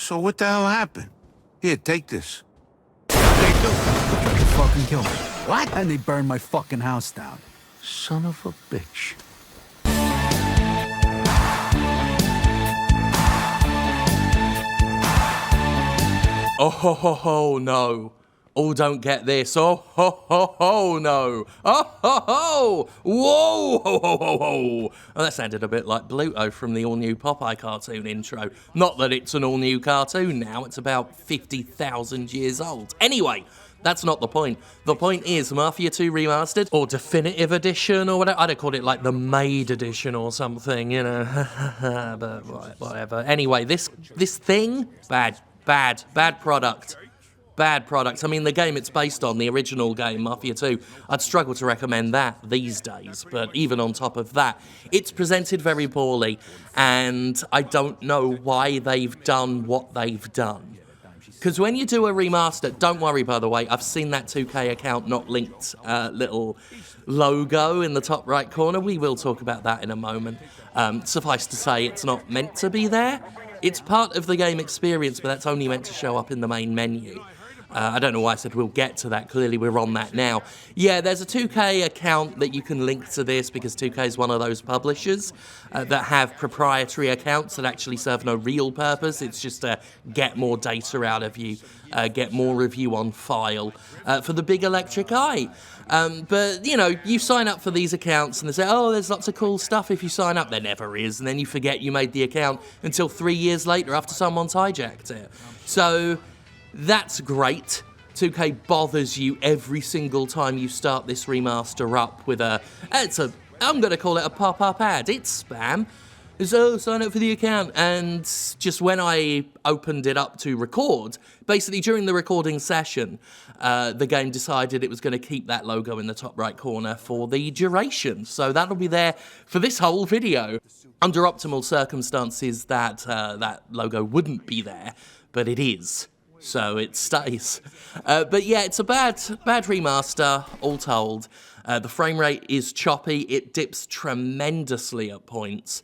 So what the hell happened? Here, take this. They tried to fucking kill me. What? And they burned my fucking house down. Son of a bitch. Oh ho ho ho no. Oh, don't get this. Oh ho ho ho no. Oh ho ho. Whoa ho ho ho ho. Oh, that sounded a bit like Bluto from the all-new Popeye cartoon intro. Not that it's an all-new cartoon now, it's about 50,000 years old. Anyway, that's not the point. The point is Mafia II Remastered, or Definitive Edition, or whatever. I'd have called it like the Made Edition or something, you know. But whatever. Anyway, this thing, bad product. Bad product. I mean, the game it's based on, the original game, Mafia II, I'd struggle to recommend that these days, but even on top of that, it's presented very poorly, and I don't know why they've done what they've done. Because when you do a remaster, don't worry, by the way, I've seen that 2K account not linked little logo in the top right corner. We will talk about that in a moment. Suffice to say, it's not meant to be there. It's part of the game experience, but that's only meant to show up in the main menu. I don't know why I said we'll get to that. Clearly, we're on that now. Yeah, there's a 2K account that you can link to this because 2K is one of those publishers that have proprietary accounts that actually serve no real purpose. It's just to get more data out of you, get more review on file for the big electric eye. But, you know, you sign up for these accounts and they say, oh, there's lots of cool stuff if you sign up. There never is. And then you forget you made the account until 3 years later after someone's hijacked it. So that's great. 2K bothers you every single time you start this remaster up with I'm going to call it a pop-up ad. It's spam. So sign up for the account. And just when I opened it up to record, basically during the recording session, the game decided it was going to keep that logo in the top right corner for the duration. So that'll be there for this whole video. Under optimal circumstances, that logo wouldn't be there, but it is. So it stays. But yeah, it's a bad remaster, all told. The frame rate is choppy. It dips tremendously at points.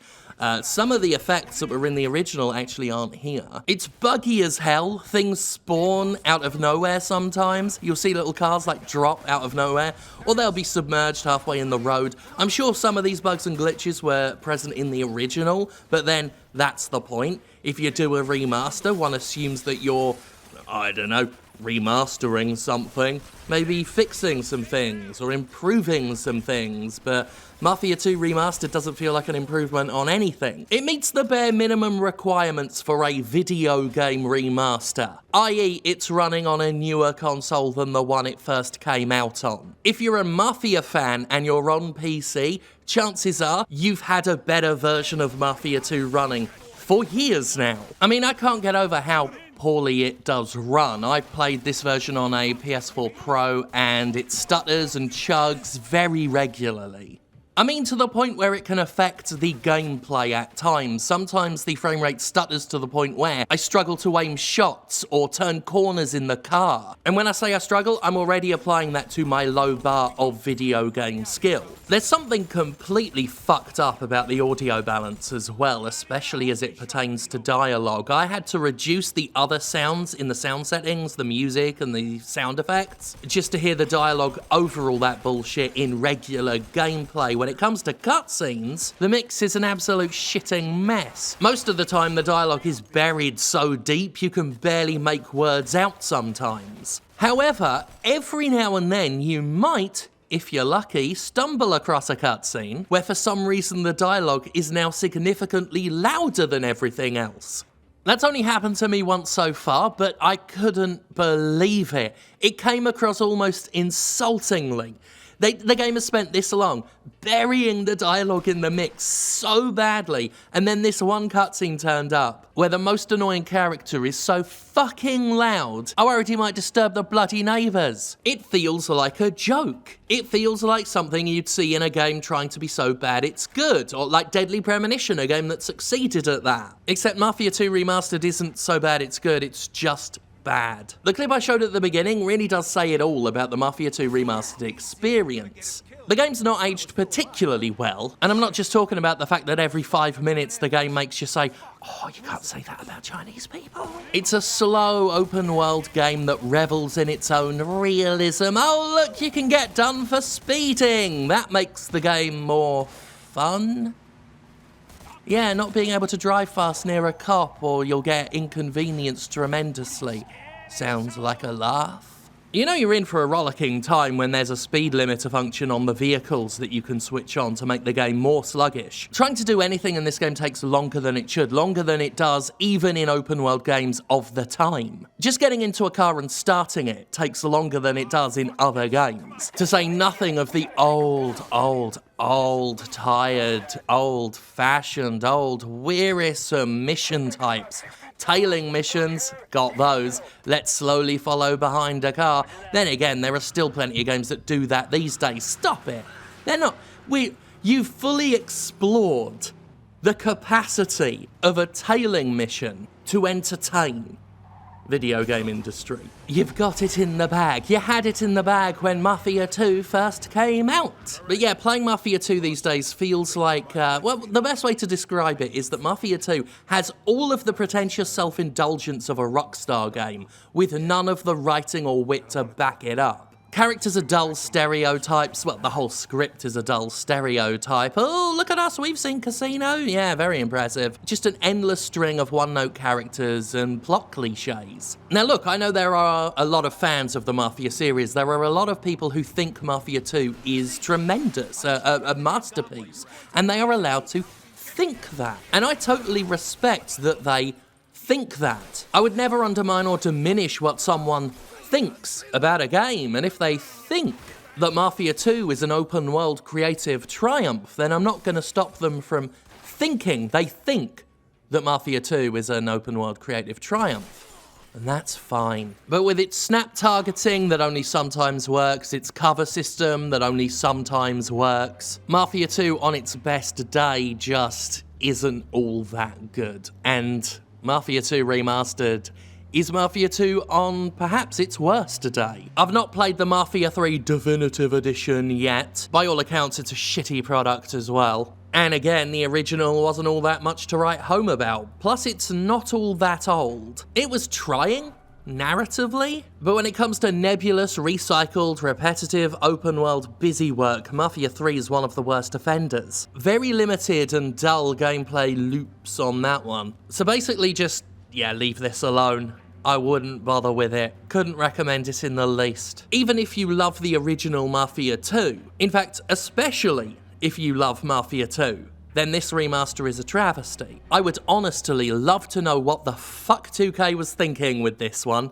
Some of the effects that were in the original actually aren't here. It's buggy as hell. Things spawn out of nowhere sometimes. You'll see little cars like drop out of nowhere, or they'll be submerged halfway in the road. I'm sure some of these bugs and glitches were present in the original, but then that's the point. If you do a remaster, one assumes that you're, I don't know, remastering something, maybe fixing some things or improving some things, but Mafia II Remastered doesn't feel like an improvement on anything. It meets the bare minimum requirements for a video game remaster, i.e. it's running on a newer console than the one it first came out on. If you're a Mafia fan and you're on PC, chances are you've had a better version of Mafia II running for years now. I mean, I can't get over how poorly it does run. I played this version on a PS4 Pro and it stutters and chugs very regularly. I mean, to the point where it can affect the gameplay at times. Sometimes the frame rate stutters to the point where I struggle to aim shots or turn corners in the car. And when I say I struggle, I'm already applying that to my low bar of video game skill. There's something completely fucked up about the audio balance as well, especially as it pertains to dialogue. I had to reduce the other sounds in the sound settings, the music and the sound effects, just to hear the dialogue over all that bullshit in regular gameplay. When it comes to cutscenes, the mix is an absolute shitting mess. Most of the time the dialogue is buried so deep you can barely make words out sometimes. However, every now and then you might, if you're lucky, stumble across a cutscene where for some reason the dialogue is now significantly louder than everything else. That's only happened to me once so far, but I couldn't believe it. It came across almost insultingly. The game has spent this long burying the dialogue in the mix so badly, and then this one cutscene turned up where the most annoying character is so fucking loud, I worried he might disturb the bloody neighbours. It feels like a joke. It feels like something you'd see in a game trying to be so bad it's good, or like Deadly Premonition, a game that succeeded at that. Except Mafia II Remastered isn't so bad it's good, it's just bad. The clip I showed at the beginning really does say it all about the Mafia II Remastered experience. The game's not aged particularly well, and I'm not just talking about the fact that every 5 minutes the game makes you say, oh, you can't say that about Chinese people. It's a slow, open-world game that revels in its own realism. Oh, look, you can get done for speeding. That makes the game more fun. Yeah, not being able to drive fast near a cop or you'll get inconvenienced tremendously. Sounds like a laugh. You know you're in for a rollicking time when there's a speed limiter function on the vehicles that you can switch on to make the game more sluggish. Trying to do anything in this game takes longer than it should, longer than it does even in open world games of the time. Just getting into a car and starting it takes longer than it does in other games. To say nothing of the old, tired, old-fashioned, wearisome mission types. Tailing missions, got those. Let's slowly follow behind a car. Then again, there are still plenty of games that do that these days. Stop it. They're not. You've fully explored the capacity of a tailing mission to entertain video game industry. You've got it in the bag. You had it in the bag when Mafia II first came out. But yeah, playing Mafia II these days feels like, well, the best way to describe it is that Mafia II has all of the pretentious self-indulgence of a Rockstar game, with none of the writing or wit to back it up. Characters are dull stereotypes. Well, the whole script is a dull stereotype. Oh, look at us, we've seen Casino. Yeah, very impressive. Just an endless string of one-note characters and plot cliches. Now look, I know there are a lot of fans of the Mafia series. There are a lot of people who think Mafia 2 is tremendous, a masterpiece, and they are allowed to think that. And I totally respect that they think that. I would never undermine or diminish what someone thinks about a game, and if they think that Mafia 2 is an open world creative triumph, then I'm not going to stop them from thinking they think that Mafia 2 is an open world creative triumph. And that's fine. But with its snap targeting that only sometimes works, its cover system that only sometimes works, Mafia 2 on its best day just isn't all that good. And Mafia 2 Remastered is Mafia 2 on perhaps its worst day. I've not played the Mafia 3 Definitive Edition yet. By all accounts, it's a shitty product as well. And again, the original wasn't all that much to write home about. Plus, it's not all that old. It was trying, narratively, but when it comes to nebulous, recycled, repetitive, open-world busy work, Mafia 3 is one of the worst offenders. Very limited and dull gameplay loops on that one. So basically just, yeah, leave this alone. I wouldn't bother with it. Couldn't recommend it in the least. Even if you love the original Mafia 2, in fact, especially if you love Mafia 2, then this remaster is a travesty. I would honestly love to know what the fuck 2K was thinking with this one.